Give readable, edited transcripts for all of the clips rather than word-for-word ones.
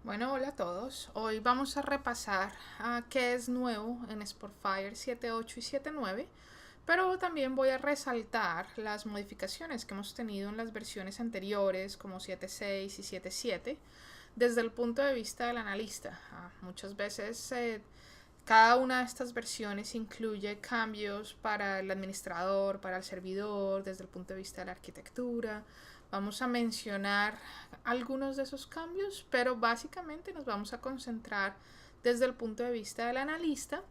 Bueno, hola a todos. Hoy vamos a repasar qué es nuevo en Spotfire 7.8 y 7.9, pero también voy a resaltar las modificaciones que hemos tenido en las versiones anteriores como 7.6 y 7.7 desde el punto de vista del analista. Muchas veces cada una de estas versiones incluye cambios para el administrador, para el servidor, desde el punto de vista de la arquitectura. Vamos a mencionar algunos de esos cambios, pero básicamente nos vamos a concentrar desde el punto de vista del analista,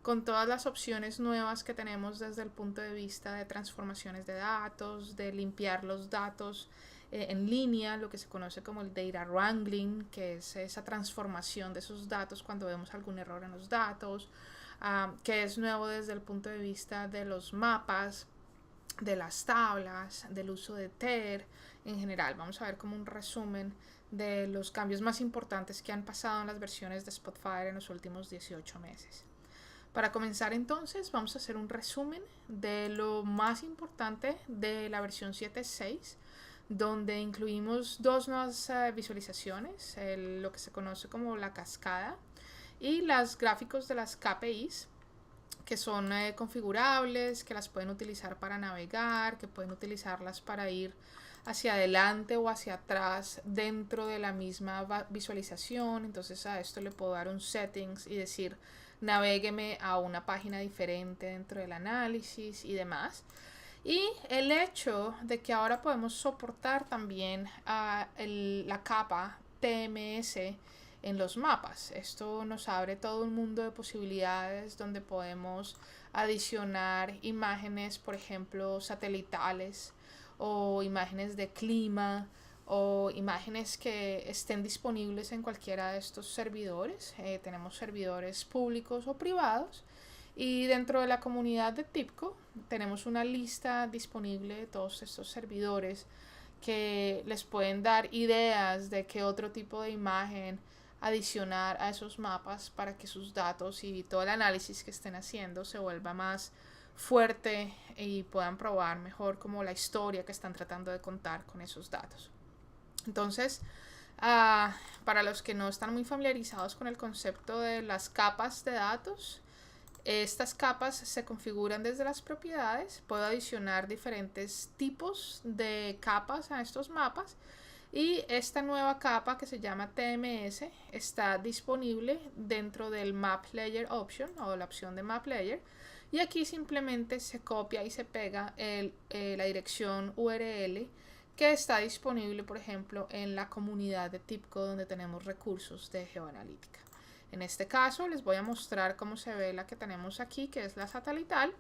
con todas las opciones nuevas que tenemos desde el punto de vista de transformaciones de datos, de limpiar los datos en línea, lo que se conoce como el data wrangling, que es esa transformación de esos datos cuando vemos algún error en los datos, que es nuevo desde el punto de vista de los mapas, de las tablas, del uso de TER en general. Vamos a ver como un resumen de los cambios más importantes que han pasado en las versiones de Spotfire en los últimos 18 meses. Para comenzar entonces vamos a hacer un resumen de lo más importante de la versión 7.6, donde incluimos dos nuevas visualizaciones, lo que se conoce como la cascada y los gráficos de las KPIs, que son configurables, que las pueden utilizar para navegar, que pueden utilizarlas para ir hacia adelante o hacia atrás dentro de la misma visualización. Entonces a esto le puedo dar un settings y decir navégueme a una página diferente dentro del análisis y demás. Y el hecho de que ahora podemos soportar también la capa TMS en los mapas. Esto nos abre todo un mundo de posibilidades donde podemos adicionar imágenes, por ejemplo, satelitales o imágenes de clima o imágenes que estén disponibles en cualquiera de estos servidores. Tenemos servidores públicos o privados. Y dentro de la comunidad de TIBCO tenemos una lista disponible de todos estos servidores que les pueden dar ideas de qué otro tipo de imagen adicionar a esos mapas para que sus datos y todo el análisis que estén haciendo se vuelva más fuerte y puedan probar mejor como la historia que están tratando de contar con esos datos. Entonces, para los que no están muy familiarizados con el concepto de las capas de datos, estas capas se configuran desde las propiedades. Puedo adicionar diferentes tipos de capas a estos mapas. Y esta nueva capa que se llama TMS está disponible dentro del Map Layer Option o la opción de Map Layer. Y aquí simplemente se copia y se pega la dirección URL que está disponible, por ejemplo, en la comunidad de TIBCO donde tenemos recursos de geoanalítica. En este caso les voy a mostrar cómo se ve la que tenemos aquí, que es la satelital,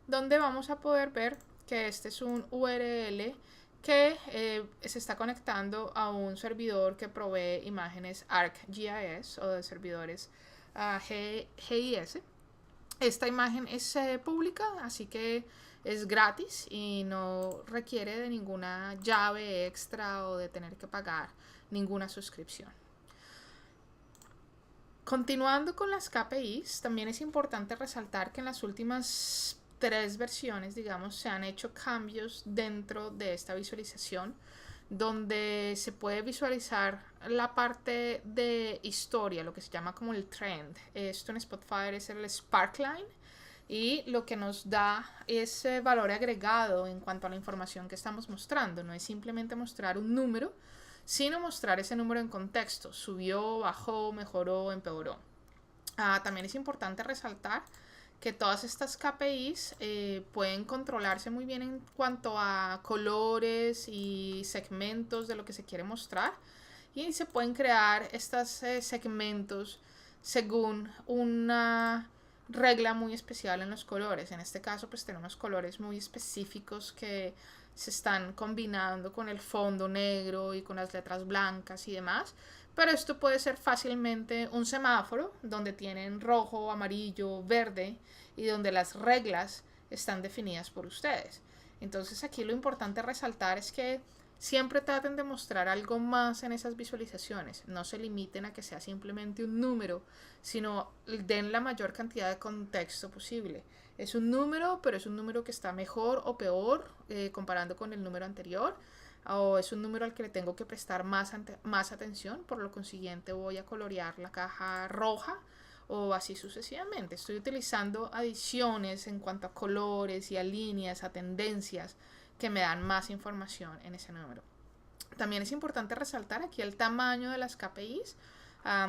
donde vamos a poder ver que este es un URL que se está conectando a un servidor que provee imágenes ArcGIS o de servidores GIS. Esta imagen es pública, así que es gratis y no requiere de ninguna llave extra o de tener que pagar ninguna suscripción. Continuando con las KPIs, también es importante resaltar que en las últimas 3 versiones, digamos, se han hecho cambios dentro de esta visualización, donde se puede visualizar la parte de historia, lo que se llama como el trend. Esto en Spotfire es el Sparkline y lo que nos da es valor agregado en cuanto a la información que estamos mostrando. No es simplemente mostrar un número, sino mostrar ese número en contexto. Subió, bajó, mejoró, empeoró. También es importante resaltar que todas estas KPIs pueden controlarse muy bien en cuanto a colores y segmentos de lo que se quiere mostrar, y se pueden crear estos segmentos según una regla muy especial en los colores. En este caso pues tenemos colores muy específicos que se están combinando con el fondo negro y con las letras blancas y demás, pero esto puede ser fácilmente un semáforo donde tienen rojo, amarillo, verde y donde las reglas están definidas por ustedes. Entonces aquí lo importante resaltar es que siempre traten de mostrar algo más en esas visualizaciones. No se limiten a que sea simplemente un número, sino den la mayor cantidad de contexto posible. Es un número, pero es un número que está mejor o peor comparando con el número anterior. o es un número al que le tengo que prestar más atención, por lo consiguiente voy a colorear la caja roja o así sucesivamente. Estoy utilizando adiciones en cuanto a colores y a líneas, a tendencias que me dan más información en ese número. También es importante resaltar aquí el tamaño de las KPIs.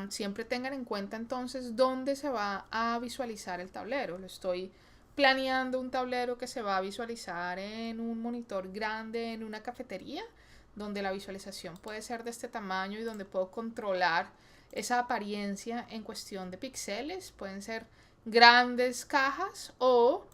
Siempre tengan en cuenta entonces dónde se va a visualizar el tablero. Lo estoy planeando un tablero que se va a visualizar en un monitor grande en una cafetería, donde la visualización puede ser de este tamaño y donde puedo controlar esa apariencia en cuestión de píxeles. Pueden ser grandes cajas o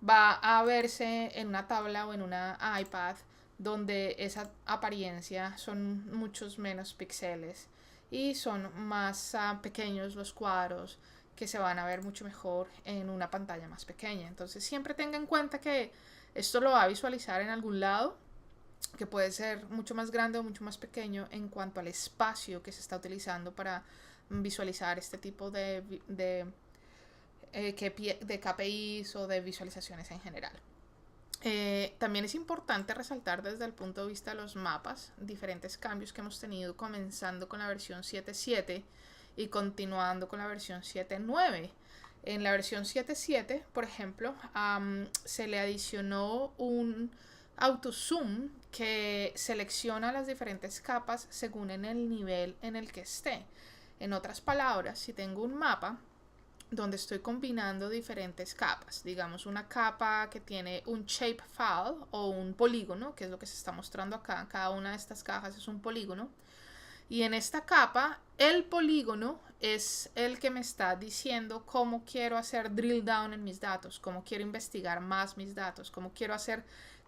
va a verse en una tabla o en una iPad donde esa apariencia son muchos menos píxeles y son más pequeños los cuadros que se van a ver mucho mejor en una pantalla más pequeña. Entonces siempre tenga en cuenta que esto lo va a visualizar en algún lado, que puede ser mucho más grande o mucho más pequeño en cuanto al espacio que se está utilizando para visualizar este tipo de KPIs o de visualizaciones en general. También es importante resaltar desde el punto de vista de los mapas diferentes cambios que hemos tenido, comenzando con la versión 7.7 y continuando con la versión 7.9. En la versión 7.7, por ejemplo, se le adicionó un auto zoom que selecciona las diferentes capas según en el nivel en el que esté. En otras palabras, si tengo un mapa donde estoy combinando diferentes capas, digamos una capa que tiene un shapefile o un polígono, que es lo que se está mostrando acá, cada una de estas cajas es un polígono, y en esta capa el polígono es el que me está diciendo cómo quiero hacer drill down en mis datos, cómo quiero investigar más mis datos, cómo quiero hacer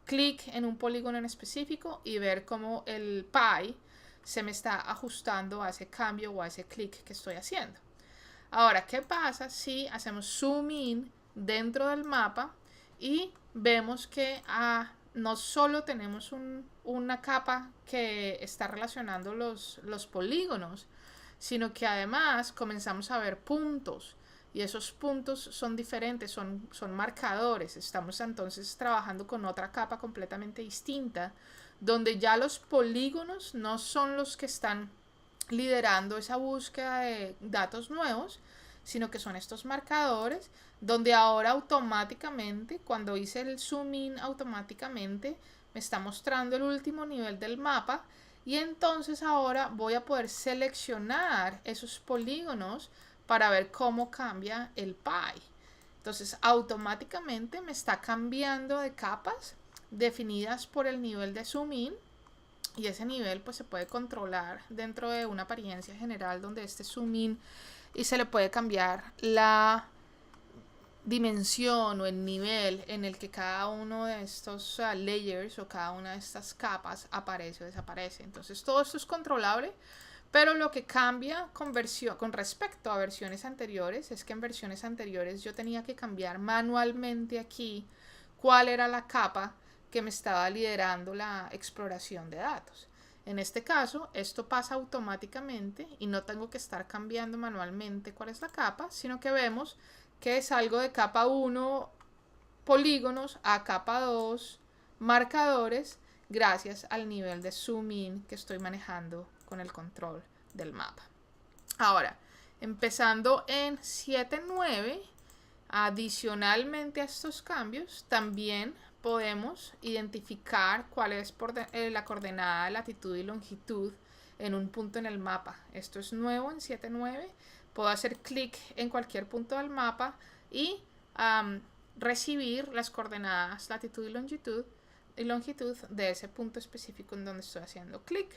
clic en un polígono en específico y ver cómo el pie se me está ajustando a ese cambio o a ese clic que estoy haciendo. Ahora, ¿qué pasa si hacemos zoom in dentro del mapa y vemos que no solo tenemos una capa que está relacionando los polígonos, sino que además comenzamos a ver puntos y esos puntos son diferentes, son marcadores. Estamos entonces trabajando con otra capa completamente distinta, donde ya los polígonos no son los que están liderando esa búsqueda de datos nuevos, sino que son estos marcadores donde ahora automáticamente, cuando hice el zoom in automáticamente, me está mostrando el último nivel del mapa y entonces ahora voy a poder seleccionar esos polígonos para ver cómo cambia el pie. Entonces automáticamente me está cambiando de capas definidas por el nivel de zoom in. Y ese nivel pues se puede controlar dentro de una apariencia general donde este zoom in y se le puede cambiar la dimensión o el nivel en el que cada uno de estos layers o cada una de estas capas aparece o desaparece. Entonces todo esto es controlable, pero lo que cambia con respecto a versiones anteriores es que en versiones anteriores yo tenía que cambiar manualmente aquí cuál era la capa que me estaba liderando la exploración de datos. En este caso, esto pasa automáticamente y no tengo que estar cambiando manualmente cuál es la capa, sino que vemos que salgo de capa 1 polígonos a capa 2 marcadores gracias al nivel de zoom in que estoy manejando con el control del mapa. Ahora, empezando en 7.9, adicionalmente a estos cambios, también podemos identificar cuál es la coordenada de latitud y longitud en un punto en el mapa. Esto es nuevo en 7.9. Puedo hacer clic en cualquier punto del mapa y recibir las coordenadas latitud y longitud de ese punto específico en donde estoy haciendo clic.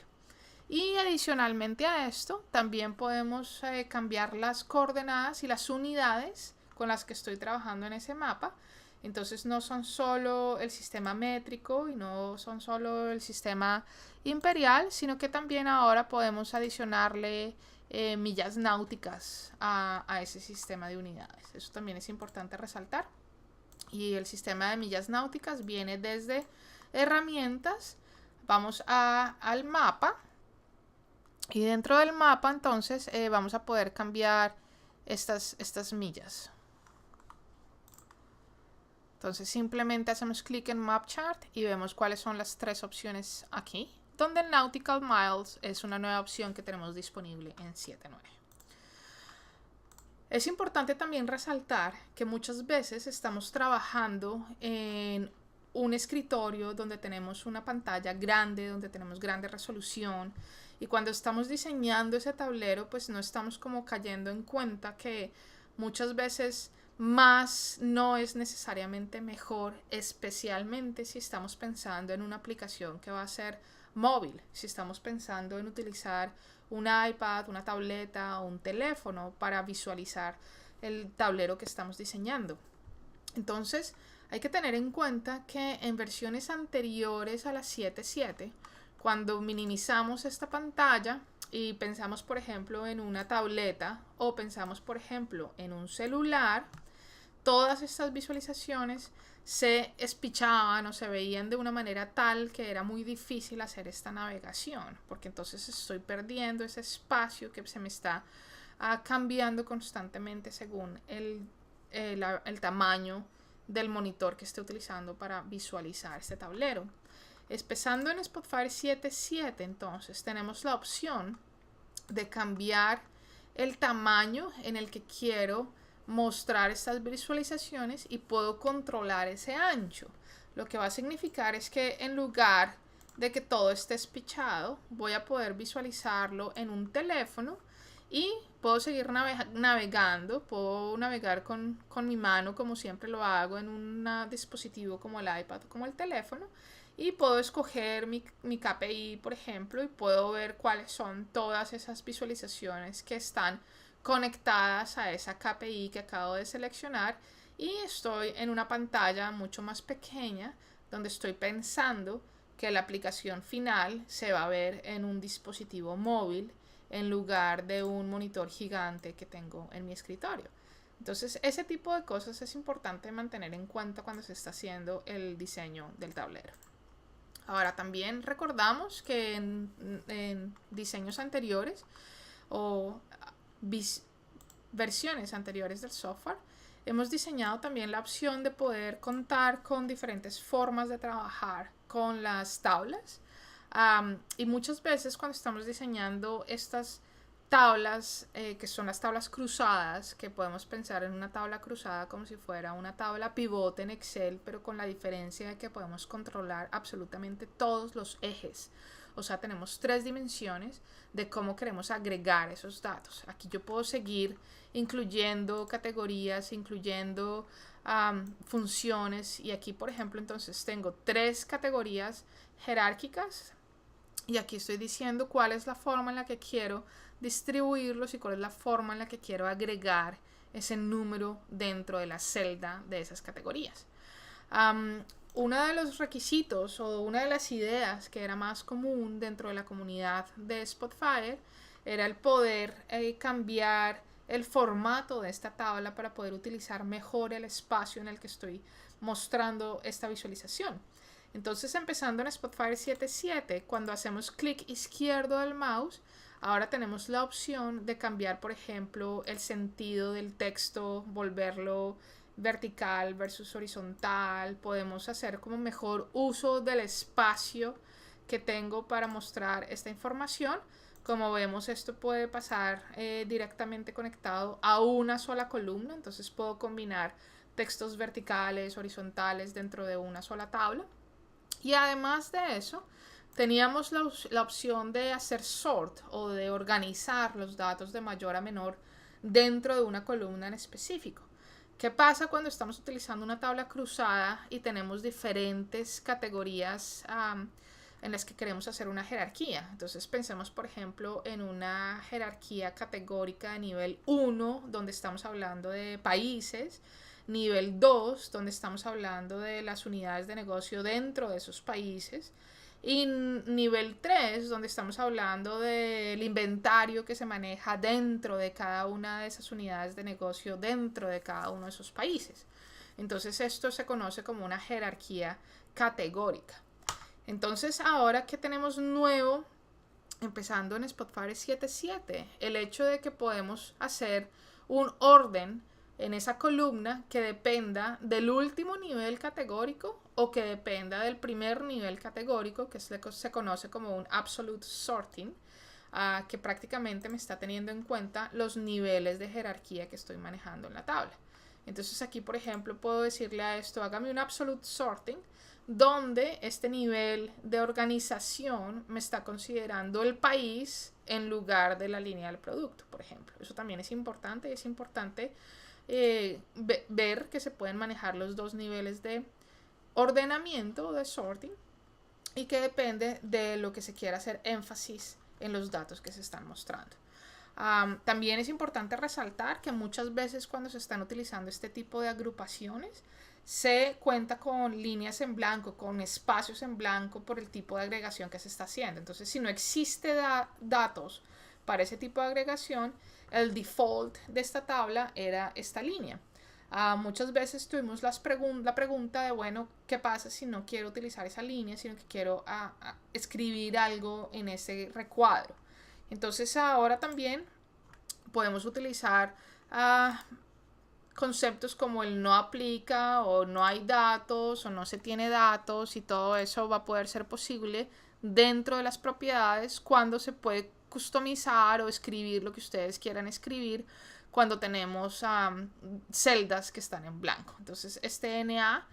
Y adicionalmente a esto, también podemos cambiar las coordenadas y las unidades con las que estoy trabajando en ese mapa. Entonces no son solo el sistema métrico y no son solo el sistema imperial, sino que también ahora podemos adicionarle millas náuticas a ese sistema de unidades. Eso también es importante resaltar. Y el sistema de millas náuticas viene desde herramientas. Vamos al mapa. Y dentro del mapa entonces vamos a poder cambiar estas millas. Entonces simplemente hacemos clic en Map Chart y vemos cuáles son las tres opciones aquí. donde el Nautical Miles es una nueva opción que tenemos disponible en 7.9. Es importante también resaltar que muchas veces estamos trabajando en un escritorio donde tenemos una pantalla grande, donde tenemos grande resolución, y cuando estamos diseñando ese tablero, pues no estamos como cayendo en cuenta que muchas veces más no es necesariamente mejor, especialmente si estamos pensando en una aplicación que va a ser móvil, si estamos pensando en utilizar un iPad, una tableta o un teléfono para visualizar el tablero que estamos diseñando. Entonces, hay que tener en cuenta que en versiones anteriores a la 7.7, cuando minimizamos esta pantalla y pensamos, por ejemplo, en una tableta o pensamos, por ejemplo, en un celular, todas estas visualizaciones se espichaban o se veían de una manera tal que era muy difícil hacer esta navegación, porque entonces estoy perdiendo ese espacio que se me está cambiando constantemente según el tamaño del monitor que esté utilizando para visualizar este tablero. Empezando en Spotfire 7.7, entonces tenemos la opción de cambiar el tamaño en el que quiero mostrar estas visualizaciones y puedo controlar ese ancho. Lo que va a significar es que en lugar de que todo esté espichado, voy a poder visualizarlo en un teléfono y puedo seguir navegando, puedo navegar con mi mano como siempre lo hago en un dispositivo como el iPad o como el teléfono, y puedo escoger mi KPI, por ejemplo, y puedo ver cuáles son todas esas visualizaciones que están conectadas a esa KPI que acabo de seleccionar, y estoy en una pantalla mucho más pequeña donde estoy pensando que la aplicación final se va a ver en un dispositivo móvil en lugar de un monitor gigante que tengo en mi escritorio. Entonces, ese tipo de cosas es importante mantener en cuenta cuando se está haciendo el diseño del tablero. Ahora, también recordamos que en diseños anteriores o versiones anteriores del software, hemos diseñado también la opción de poder contar con diferentes formas de trabajar con las tablas. Y muchas veces cuando estamos diseñando estas tablas, que son las tablas cruzadas, que podemos pensar en una tabla cruzada como si fuera una tabla pivote en Excel, pero con la diferencia de que podemos controlar absolutamente todos los ejes. O sea, tenemos 3 dimensiones de cómo queremos agregar esos datos. Aquí yo puedo seguir incluyendo categorías, incluyendo funciones, y aquí, por ejemplo, entonces tengo 3 categorías jerárquicas, y aquí estoy diciendo cuál es la forma en la que quiero distribuirlos y cuál es la forma en la que quiero agregar ese número dentro de la celda de esas categorías. Uno de los requisitos o una de las ideas que era más común dentro de la comunidad de Spotfire era el poder cambiar el formato de esta tabla para poder utilizar mejor el espacio en el que estoy mostrando esta visualización. Entonces, empezando en Spotfire 7.7, cuando hacemos clic izquierdo del mouse, ahora tenemos la opción de cambiar, por ejemplo, el sentido del texto, volverlo vertical versus horizontal. Podemos hacer como mejor uso del espacio que tengo para mostrar esta información. Como vemos, esto puede pasar directamente conectado a una sola columna, entonces puedo combinar textos verticales, horizontales dentro de una sola tabla. Y además de eso, teníamos la opción de hacer sort o de organizar los datos de mayor a menor dentro de una columna en específico. ¿Qué pasa cuando estamos utilizando una tabla cruzada y tenemos diferentes categorías en las que queremos hacer una jerarquía? Entonces pensemos, por ejemplo, en una jerarquía categórica de nivel 1, donde estamos hablando de países, nivel 2, donde estamos hablando de las unidades de negocio dentro de esos países, y nivel 3, donde estamos hablando del inventario que se maneja dentro de cada una de esas unidades de negocio dentro de cada uno de esos países. Entonces esto se conoce como una jerarquía categórica. Entonces, ahora que tenemos nuevo, empezando en Spotfire 7.7, el hecho de que podemos hacer un orden en esa columna que dependa del último nivel categórico o que dependa del primer nivel categórico, que se conoce como un absolute sorting, que prácticamente me está teniendo en cuenta los niveles de jerarquía que estoy manejando en la tabla. Entonces aquí, por ejemplo, puedo decirle a esto, hágame un absolute sorting, donde este nivel de organización me está considerando el país en lugar de la línea del producto, por ejemplo. Eso también es importante, ver que se pueden manejar los dos niveles de ordenamiento, de sorting, y que depende de lo que se quiera hacer énfasis en los datos que se están mostrando. También es importante resaltar que muchas veces cuando se están utilizando este tipo de agrupaciones se cuenta con líneas en blanco, con espacios en blanco por el tipo de agregación que se está haciendo. Entonces, si no existe datos para ese tipo de agregación, el default de esta tabla era esta línea. Muchas veces tuvimos la pregunta de, bueno, ¿qué pasa si no quiero utilizar esa línea, sino que quiero escribir algo en ese recuadro? Entonces ahora también podemos utilizar conceptos como el no aplica o no hay datos o no se tiene datos, y todo eso va a poder ser posible dentro de las propiedades cuando se puede customizar o escribir lo que ustedes quieran escribir cuando tenemos celdas que están en blanco. Entonces este NA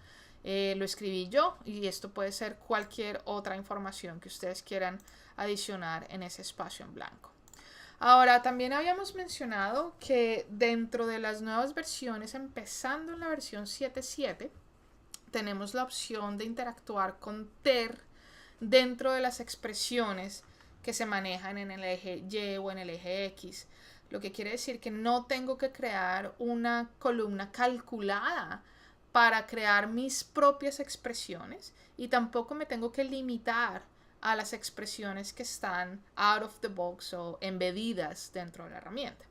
lo escribí yo, y esto puede ser cualquier otra información que ustedes quieran adicionar en ese espacio en blanco. Ahora, también habíamos mencionado que dentro de las nuevas versiones, empezando en la versión 7.7, tenemos la opción de interactuar con TER dentro de las expresiones que se manejan en el eje Y o en el eje X. Lo que quiere decir que no tengo que crear una columna calculada para crear mis propias expresiones, y tampoco me tengo que limitar a las expresiones que están out of the box o embedidas dentro de la herramienta.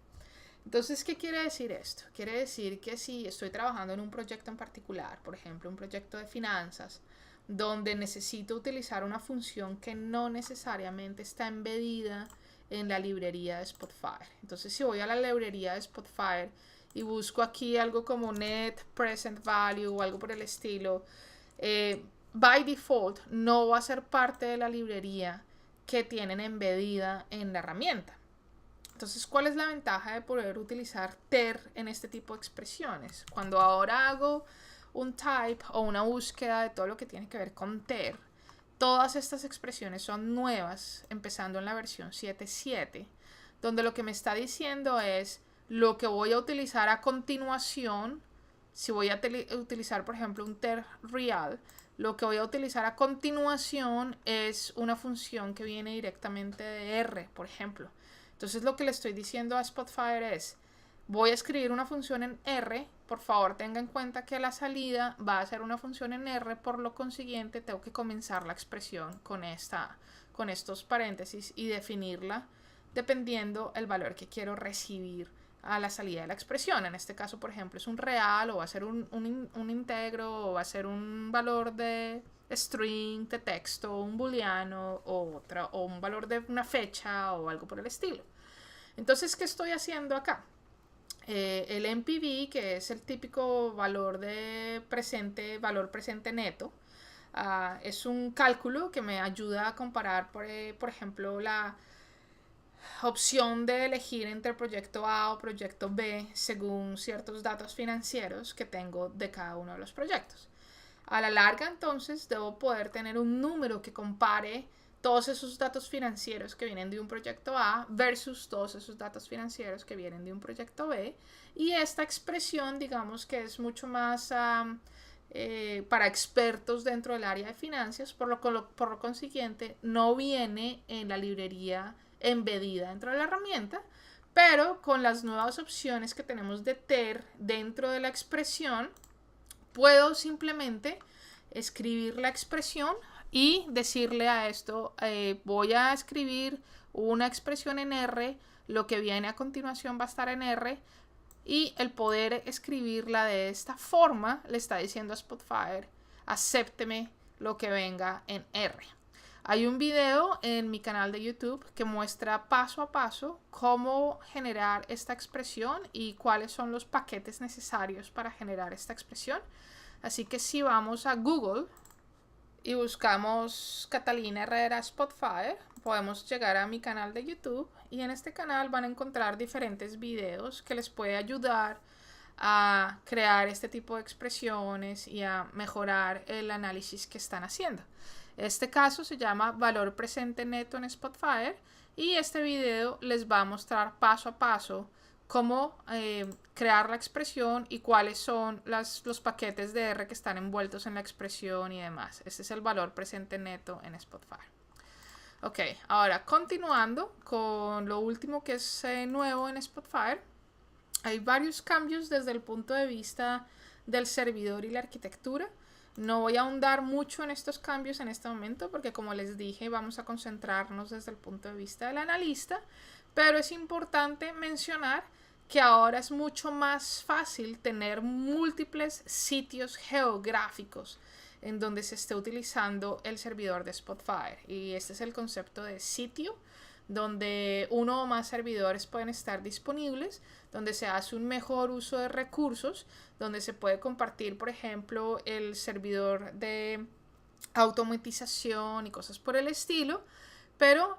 Entonces, ¿qué quiere decir esto? Quiere decir que si estoy trabajando en un proyecto en particular, por ejemplo, un proyecto de finanzas, donde necesito utilizar una función que no necesariamente está embedida en la librería de Spotfire. Entonces, si voy a la librería de Spotfire y busco aquí algo como net present value o algo por el estilo, by default no va a ser parte de la librería que tienen embedida en la herramienta. Entonces, ¿cuál es la ventaja de poder utilizar TER en este tipo de expresiones? Cuando ahora hago un type o una búsqueda de todo lo que tiene que ver con TER, todas estas expresiones son nuevas, empezando en la versión 7.7, donde lo que me está diciendo es lo que voy a utilizar a continuación. Si voy a utilizar, por ejemplo, un TER real, lo que voy a utilizar a continuación es una función que viene directamente de R, por ejemplo. Entonces lo que le estoy diciendo a Spotfire es, voy a escribir una función en R, por favor tenga en cuenta que la salida va a ser una función en R, por lo consiguiente tengo que comenzar la expresión con estos paréntesis y definirla dependiendo el valor que quiero recibir a la salida de la expresión. En este caso, por ejemplo, es un real, o va a ser un integro, o va a ser un valor de string, de texto, un booleano, o un valor de una fecha o algo por el estilo. Entonces, ¿qué estoy haciendo acá? El NPV, que es el típico valor presente neto, es un cálculo que me ayuda a comparar, por ejemplo, la opción de elegir entre proyecto A o proyecto B según ciertos datos financieros que tengo de cada uno de los proyectos. A la larga, entonces, debo poder tener un número que compare todos esos datos financieros que vienen de un proyecto A versus todos esos datos financieros que vienen de un proyecto B, y esta expresión, digamos que es mucho más para expertos dentro del área de finanzas, por lo consiguiente no viene en la librería embedida dentro de la herramienta, pero con las nuevas opciones que tenemos de TER dentro de la expresión, puedo simplemente escribir la expresión y decirle a esto, voy a escribir una expresión en R, lo que viene a continuación va a estar en R, y el poder escribirla de esta forma le está diciendo a Spotfire, acépteme lo que venga en R. Hay un video en mi canal de YouTube que muestra paso a paso cómo generar esta expresión y cuáles son los paquetes necesarios para generar esta expresión. Así que si vamos a Google y buscamos Catalina Herrera Spotfire, podemos llegar a mi canal de YouTube y en este canal van a encontrar diferentes videos que les puede ayudar a crear este tipo de expresiones y a mejorar el análisis que están haciendo. Este caso se llama valor presente neto en Spotfire y este video les va a mostrar paso a paso cómo crear la expresión y cuáles son los paquetes de R que están envueltos en la expresión y demás. Este es el valor presente neto en Spotfire. Ok, ahora continuando con lo último que es nuevo en Spotfire. Hay varios cambios desde el punto de vista del servidor y la arquitectura. No voy a ahondar mucho en estos cambios en este momento porque, como les dije, vamos a concentrarnos desde el punto de vista del analista, pero es importante mencionar que ahora es mucho más fácil tener múltiples sitios geográficos en donde se esté utilizando el servidor de Spotfire, y este es el concepto de sitio, donde uno o más servidores pueden estar disponibles, donde se hace un mejor uso de recursos, donde se puede compartir, por ejemplo, el servidor de automatización y cosas por el estilo, pero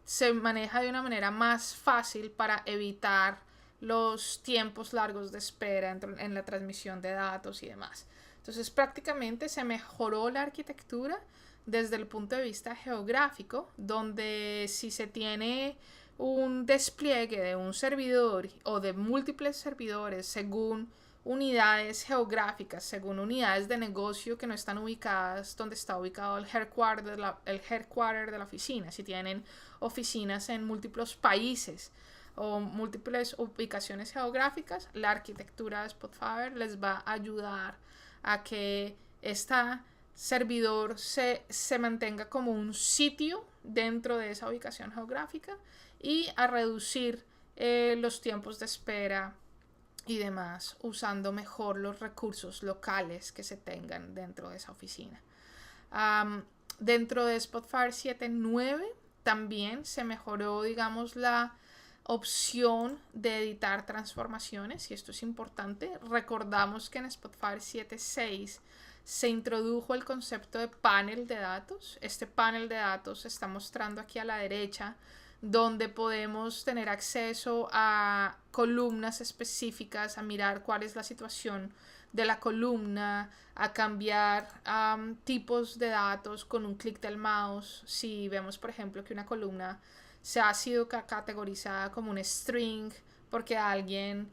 se maneja de una manera más fácil para evitar los tiempos largos de espera en la transmisión de datos y demás. Entonces, prácticamente se mejoró la arquitectura desde el punto de vista geográfico, donde si se tiene un despliegue de un servidor o de múltiples servidores según unidades geográficas, según unidades de negocio que no están ubicadas donde está ubicado el headquarter de la oficina, si tienen oficinas en múltiples países o múltiples ubicaciones geográficas, la arquitectura de Spotfire les va a ayudar a que esta servidor se mantenga como un sitio dentro de esa ubicación geográfica y a reducir los tiempos de espera y demás, usando mejor los recursos locales que se tengan dentro de esa oficina. Dentro de Spotfire 7.9 también se mejoró, digamos, la opción de editar transformaciones, y esto es importante. Recordamos que en Spotfire 7.6 se introdujo el concepto de panel de datos. Este panel de datos se está mostrando aquí a la derecha, donde podemos tener acceso a columnas específicas, a mirar cuál es la situación de la columna, a cambiar tipos de datos con un clic del mouse. Si vemos, por ejemplo, que una columna se ha sido categorizada como un string porque alguien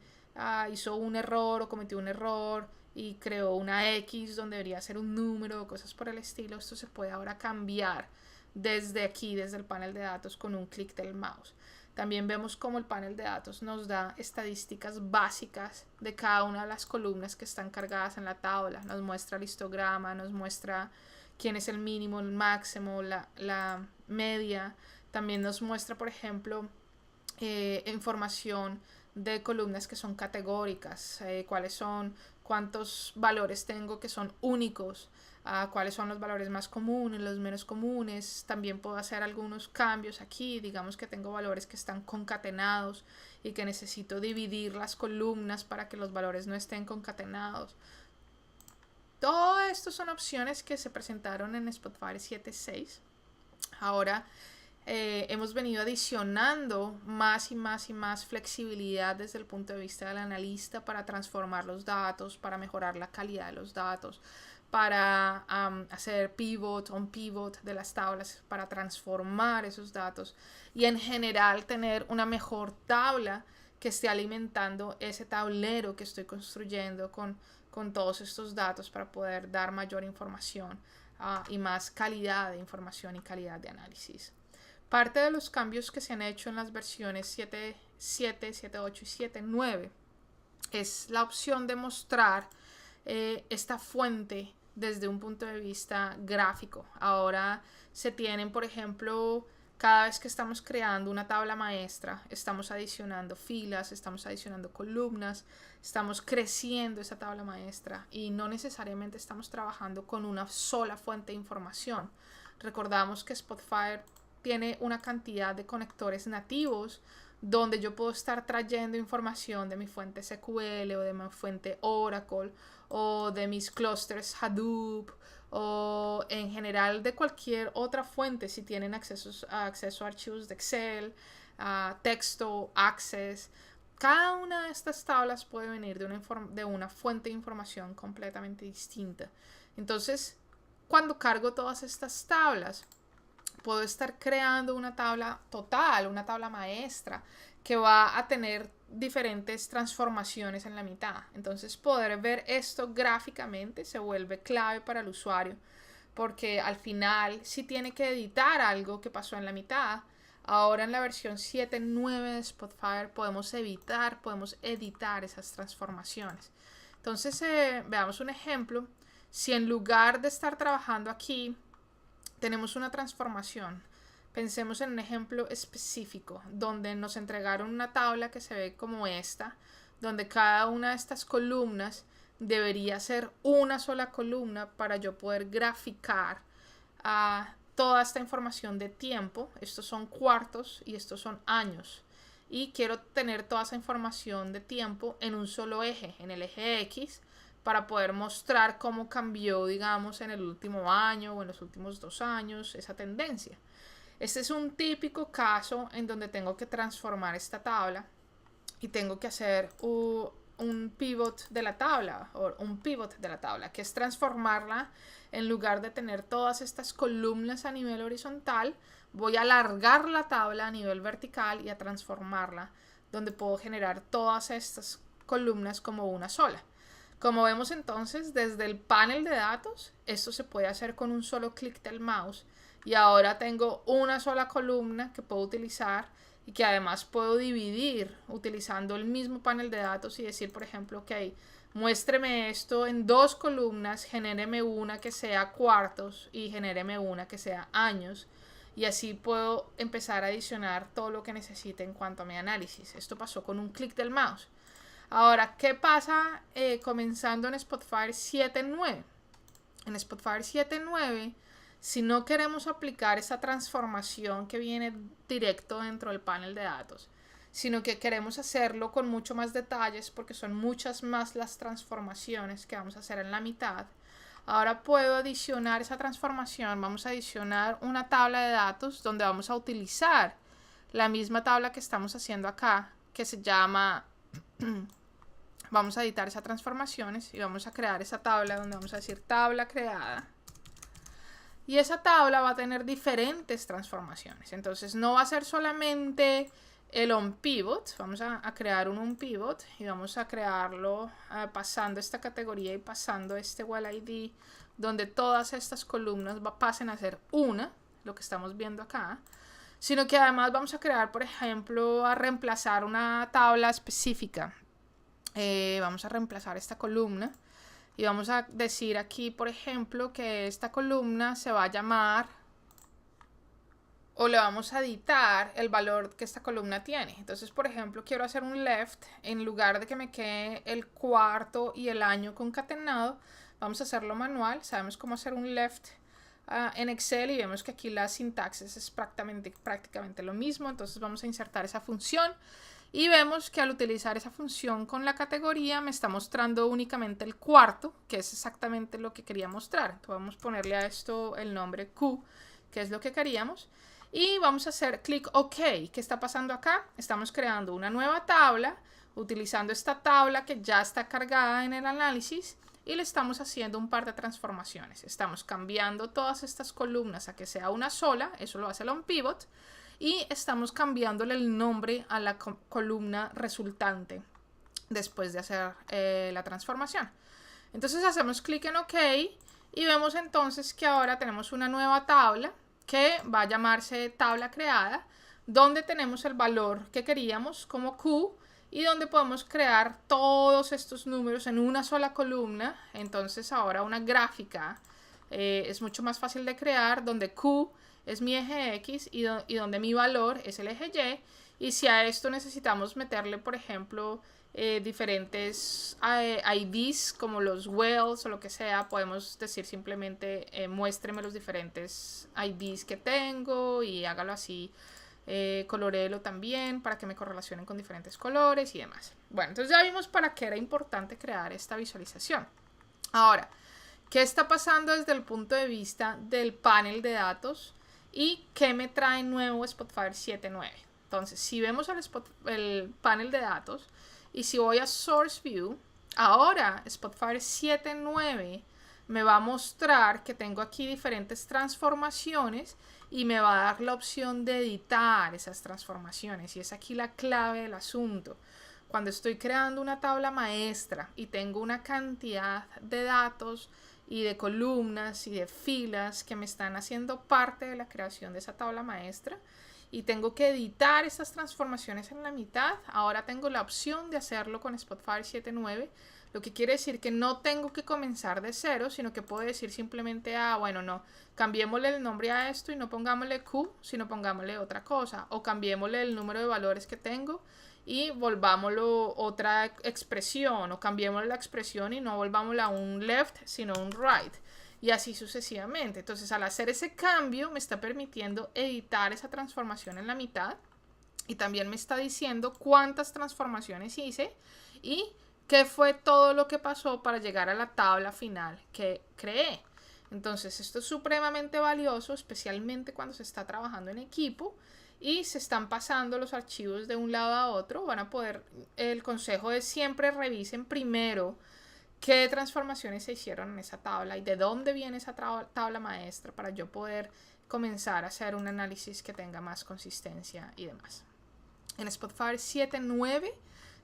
hizo un error o cometió un error y creó una X donde debería ser un número o cosas por el estilo, esto se puede ahora cambiar desde aquí, desde el panel de datos, con un clic del mouse. También vemos cómo el panel de datos nos da estadísticas básicas de cada una de las columnas que están cargadas en la tabla. Nos muestra el histograma, nos muestra quién es el mínimo, el máximo, la media. También nos muestra, por ejemplo, información de columnas que son categóricas, cuántos valores tengo que son únicos, cuáles son los valores más comunes, los menos comunes. También puedo hacer algunos cambios aquí, digamos que tengo valores que están concatenados y que necesito dividir las columnas para que los valores no estén concatenados. Todo esto son opciones que se presentaron en Spotfire 7.6. Ahora hemos venido adicionando más y más y más flexibilidad desde el punto de vista del analista para transformar los datos, para mejorar la calidad de los datos, para hacer pivot, on pivot de las tablas, para transformar esos datos y en general tener una mejor tabla que esté alimentando ese tablero que estoy construyendo con todos estos datos para poder dar mayor información y más calidad de información y calidad de análisis. Parte de los cambios que se han hecho en las versiones 7.7, 7.8 y 7.9 es la opción de mostrar esta fuente desde un punto de vista gráfico. Ahora se tienen, por ejemplo, cada vez que estamos creando una tabla maestra, estamos adicionando filas, estamos adicionando columnas, estamos creciendo esa tabla maestra y no necesariamente estamos trabajando con una sola fuente de información. Recordamos que Spotfire tiene una cantidad de conectores nativos donde yo puedo estar trayendo información de mi fuente SQL o de mi fuente Oracle o de mis clusters Hadoop o en general de cualquier otra fuente si tienen acceso a archivos de Excel, texto, Access. Cada una de estas tablas puede venir de una fuente de información completamente distinta. Entonces, cuando cargo todas estas tablas, puedo estar creando una tabla total, una tabla maestra, que va a tener diferentes transformaciones en la mitad. Entonces, poder ver esto gráficamente se vuelve clave para el usuario, porque al final, si tiene que editar algo que pasó en la mitad, ahora en la versión 7.9 de Spotfire podemos editar esas transformaciones. Entonces, veamos un ejemplo. Si en lugar de estar trabajando aquí, tenemos una transformación, pensemos en un ejemplo específico donde nos entregaron una tabla que se ve como esta, donde cada una de estas columnas debería ser una sola columna para yo poder graficar toda esta información de tiempo. Estos son cuartos y estos son años. Y quiero tener toda esa información de tiempo en un solo eje, en el eje X, para poder mostrar cómo cambió, digamos, en el último año o en los últimos 2 años esa tendencia. Este es un típico caso en donde tengo que transformar esta tabla y tengo que hacer un pivot de la tabla, que es transformarla. En lugar de tener todas estas columnas a nivel horizontal, voy a alargar la tabla a nivel vertical y a transformarla, donde puedo generar todas estas columnas como una sola. Como vemos entonces, desde el panel de datos, esto se puede hacer con un solo clic del mouse y ahora tengo una sola columna que puedo utilizar y que además puedo dividir utilizando el mismo panel de datos y decir, por ejemplo, ok, muéstreme esto en 2 columnas, genéreme una que sea cuartos y genéreme una que sea años, y así puedo empezar a adicionar todo lo que necesite en cuanto a mi análisis. Esto pasó con un clic del mouse. Ahora, ¿qué pasa comenzando en Spotfire 7.9? En Spotfire 7.9, si no queremos aplicar esa transformación que viene directo dentro del panel de datos, sino que queremos hacerlo con mucho más detalles porque son muchas más las transformaciones que vamos a hacer en la mitad, ahora puedo adicionar esa transformación. Vamos a adicionar una tabla de datos donde vamos a utilizar la misma tabla que estamos haciendo acá, que se llama... Vamos a editar esas transformaciones y vamos a crear esa tabla donde vamos a decir tabla creada. Y esa tabla va a tener diferentes transformaciones. Entonces no va a ser solamente el onPivot. Vamos a crear un onPivot y vamos a crearlo pasando esta categoría y pasando este WellID, donde todas estas columnas pasen a ser una, lo que estamos viendo acá. Sino que además vamos a crear, por ejemplo, a reemplazar una tabla específica. Vamos a reemplazar esta columna y vamos a decir aquí, por ejemplo, que esta columna se va a llamar, o le vamos a editar el valor que esta columna tiene. Entonces, por ejemplo, quiero hacer un left, en lugar de que me quede el cuarto y el año concatenado, vamos a hacerlo manual. Sabemos cómo hacer un left en Excel y vemos que aquí la sintaxis es prácticamente lo mismo. Entonces vamos a insertar esa función y vemos que al utilizar esa función con la categoría me está mostrando únicamente el cuarto, que es exactamente lo que quería mostrar. Entonces vamos a ponerle a esto el nombre Q, que es lo que queríamos, y vamos a hacer clic OK. ¿Qué está pasando acá? Estamos creando una nueva tabla utilizando esta tabla que ya está cargada en el análisis y le estamos haciendo un par de transformaciones. Estamos cambiando todas estas columnas a que sea una sola, eso lo hace el onPivot, y estamos cambiándole el nombre a la columna resultante después de hacer la transformación. Entonces hacemos clic en OK y vemos entonces que ahora tenemos una nueva tabla que va a llamarse tabla creada, donde tenemos el valor que queríamos como Q y donde podemos crear todos estos números en una sola columna. Entonces ahora una gráfica es mucho más fácil de crear, donde Q es mi eje X y donde mi valor es el eje Y, Y si a esto necesitamos meterle, por ejemplo, diferentes IDs como los whales o lo que sea, podemos decir simplemente muéstreme los diferentes IDs que tengo y hágalo así. Coloréelo también para que me correlacionen con diferentes colores y demás. Bueno, entonces ya vimos para qué era importante crear esta visualización. Ahora, ¿qué está pasando desde el punto de vista del panel de datos y qué me trae nuevo Spotfire 7.9? Entonces, si vemos el panel de datos y si voy a Source View, ahora Spotfire 7.9 me va a mostrar que tengo aquí diferentes transformaciones y me va a dar la opción de editar esas transformaciones. Y es aquí la clave del asunto. Cuando estoy creando una tabla maestra y tengo una cantidad de datos y de columnas y de filas que me están haciendo parte de la creación de esa tabla maestra y tengo que editar estas transformaciones en la mitad, ahora tengo la opción de hacerlo con Spotfire 7.9, lo que quiere decir que no tengo que comenzar de cero, sino que puedo decir simplemente, bueno, no, cambiémosle el nombre a esto y no pongámosle Q, sino pongámosle otra cosa, o cambiémosle el número de valores que tengo y volvámoslo otra expresión, o cambiémosle la expresión y no volvámosla a un left, sino un right, y así sucesivamente. Entonces, al hacer ese cambio, me está permitiendo editar esa transformación en la mitad y también me está diciendo cuántas transformaciones hice y qué fue todo lo que pasó para llegar a la tabla final que creé. Entonces, esto es supremamente valioso, especialmente cuando se está trabajando en equipo y se están pasando los archivos de un lado a otro. Van a poder, el consejo es siempre revisen primero qué transformaciones se hicieron en esa tabla y de dónde viene esa tabla maestra para yo poder comenzar a hacer un análisis que tenga más consistencia y demás. En Spotfire 7.9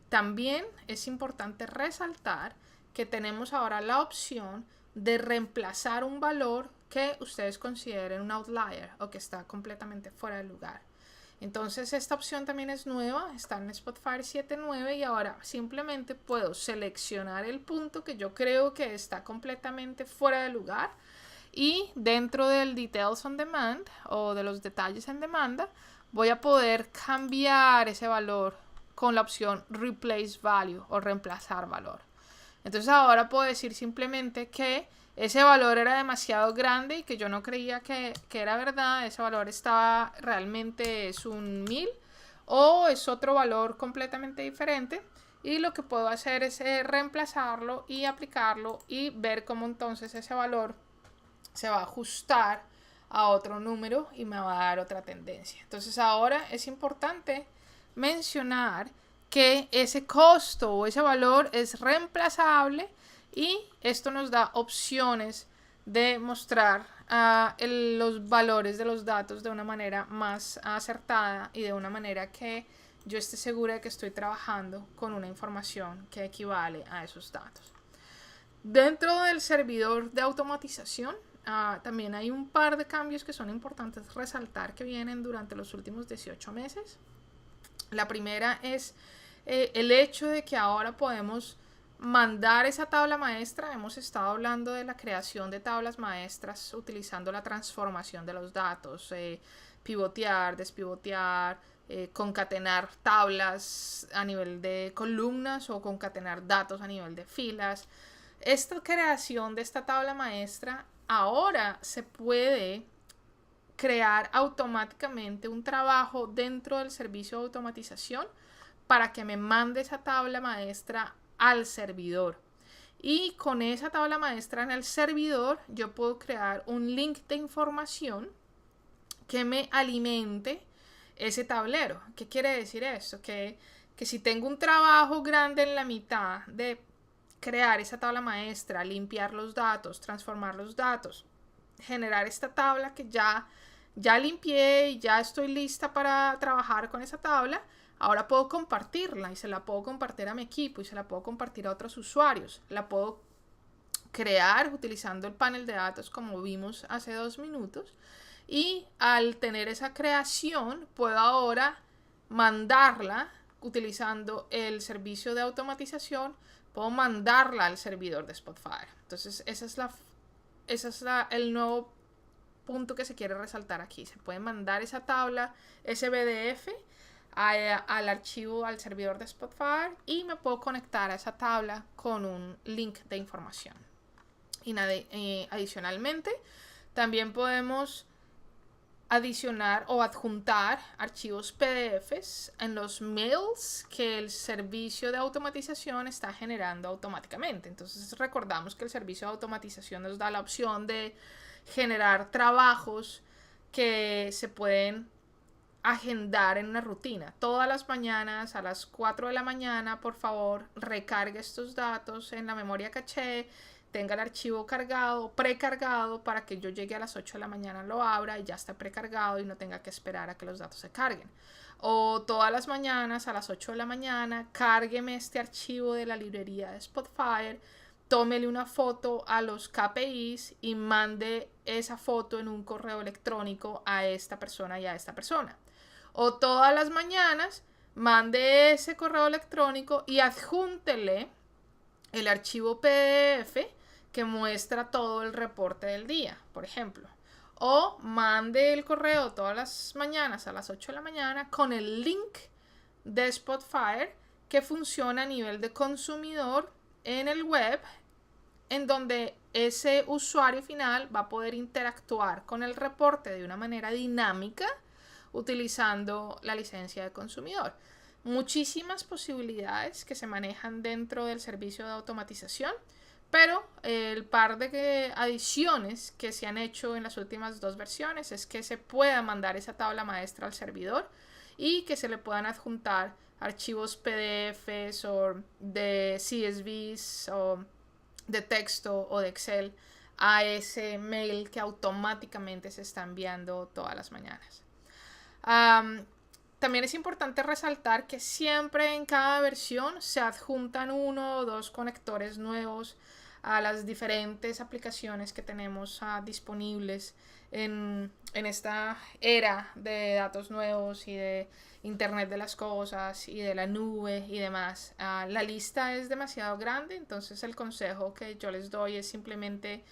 también es importante resaltar que tenemos ahora la opción de reemplazar un valor que ustedes consideren un outlier o que está completamente fuera de lugar. Entonces esta opción también es nueva, está en Spotfire 7.9 y ahora simplemente puedo seleccionar el punto que yo creo que está completamente fuera de lugar y dentro del Details on Demand o de los detalles en demanda voy a poder cambiar ese valor con la opción Replace Value o reemplazar valor. Entonces ahora puedo decir simplemente que ese valor era demasiado grande y que yo no creía que era verdad, ese valor estaba realmente es un 1000 o es otro valor completamente diferente y lo que puedo hacer es reemplazarlo y aplicarlo y ver cómo entonces ese valor se va a ajustar a otro número y me va a dar otra tendencia. Entonces ahora es importante mencionar que ese costo o ese valor es reemplazable y esto nos da opciones de mostrar los valores de los datos de una manera más acertada y de una manera que yo esté segura de que estoy trabajando con una información que equivale a esos datos. Dentro del servidor de automatización también hay un par de cambios que son importantes resaltar que vienen durante los últimos 18 meses. La primera es el hecho de que ahora podemos mandar esa tabla maestra. Hemos estado hablando de la creación de tablas maestras utilizando la transformación de los datos, pivotear, despivotear, concatenar tablas a nivel de columnas o concatenar datos a nivel de filas. Esta creación de esta tabla maestra ahora se puede crear automáticamente un trabajo dentro del servicio de automatización para que me mande esa tabla maestra al servidor. Y con esa tabla maestra en el servidor yo puedo crear un link de información que me alimente ese tablero. ¿Qué quiere decir esto? Que si tengo un trabajo grande en la mitad de crear esa tabla maestra, limpiar los datos, transformar los datos, generar esta tabla que ya limpié y ya estoy lista para trabajar con esa tabla, ahora puedo compartirla y se la puedo compartir a mi equipo y se la puedo compartir a otros usuarios. La puedo crear utilizando el panel de datos como vimos hace 2 minutos y al tener esa creación puedo ahora mandarla utilizando el servicio de automatización, puedo mandarla al servidor de Spotfire. Entonces ese es el nuevo punto que se quiere resaltar aquí. Se puede mandar esa tabla, ese PDF al archivo, al servidor de Spotfire, y me puedo conectar a esa tabla con un link de información. Y adicionalmente, también podemos adicionar o adjuntar archivos PDFs en los mails que el servicio de automatización está generando automáticamente. Entonces recordamos que el servicio de automatización nos da la opción de generar trabajos que se pueden agendar en una rutina. Todas las mañanas a las 4 de la mañana, por favor, recargue estos datos en la memoria caché, tenga el archivo cargado, precargado, para que yo llegue a las 8 de la mañana, lo abra y ya está precargado y no tenga que esperar a que los datos se carguen. O todas las mañanas a las 8 de la mañana, cárgueme este archivo de la librería de Spotfire, tómele una foto a los KPIs y mande esa foto en un correo electrónico a esta persona y a esta persona. O todas las mañanas, mande ese correo electrónico y adjúntele el archivo PDF que muestra todo el reporte del día, por ejemplo. O mande el correo todas las mañanas a las 8 de la mañana con el link de Spotfire que funciona a nivel de consumidor en el web, en donde ese usuario final va a poder interactuar con el reporte de una manera dinámica utilizando la licencia de consumidor. Muchísimas posibilidades que se manejan dentro del servicio de automatización, pero el par de adiciones que se han hecho en las últimas 2 versiones es que se pueda mandar esa tabla maestra al servidor y que se le puedan adjuntar archivos PDFs o de CSVs o de texto o de Excel a ese mail que automáticamente se está enviando todas las mañanas. También es importante resaltar que siempre en cada versión se adjuntan 1 o 2 conectores nuevos a las diferentes aplicaciones que tenemos disponibles en esta era de datos nuevos y de Internet de las cosas y de la nube y demás. La lista es demasiado grande, entonces el consejo que yo les doy es simplemente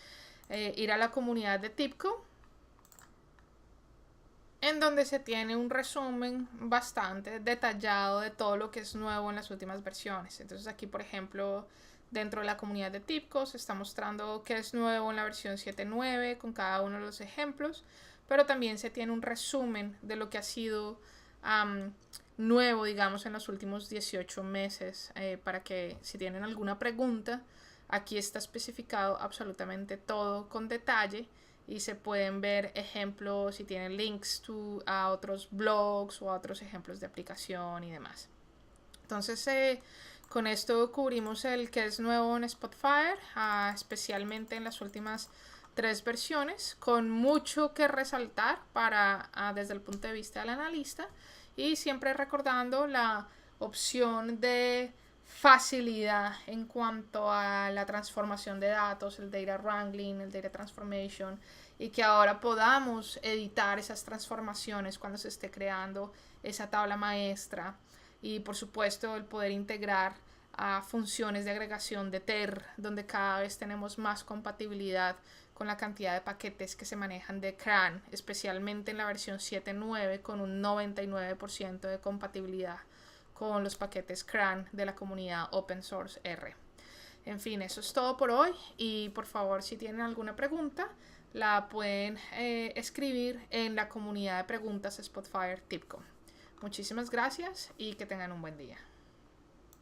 ir a la comunidad de TIBCO, en donde se tiene un resumen bastante detallado de todo lo que es nuevo en las últimas versiones. Entonces aquí, por ejemplo, dentro de la comunidad de TIBCO se está mostrando qué es nuevo en la versión 7.9 con cada uno de los ejemplos, pero también se tiene un resumen de lo que ha sido nuevo, digamos, en los últimos 18 meses, para que si tienen alguna pregunta, aquí está especificado absolutamente todo con detalle y se pueden ver ejemplos y tienen links a otros blogs o a otros ejemplos de aplicación y demás. Entonces, con esto cubrimos el que es nuevo en Spotfire, especialmente en las últimas 3 versiones, con mucho que resaltar desde el punto de vista del analista, y siempre recordando la opción de facilidad en cuanto a la transformación de datos, el data wrangling, el data transformation, y que ahora podamos editar esas transformaciones cuando se esté creando esa tabla maestra, y por supuesto el poder integrar a funciones de agregación de TER, donde cada vez tenemos más compatibilidad con la cantidad de paquetes que se manejan de CRAN, especialmente en la versión 7.9 con un 99% de compatibilidad con los paquetes CRAN de la comunidad Open Source R. En fin, eso es todo por hoy, y por favor, si tienen alguna pregunta, la pueden escribir en la comunidad de preguntas Spotfire TIBCO. Muchísimas gracias y que tengan un buen día.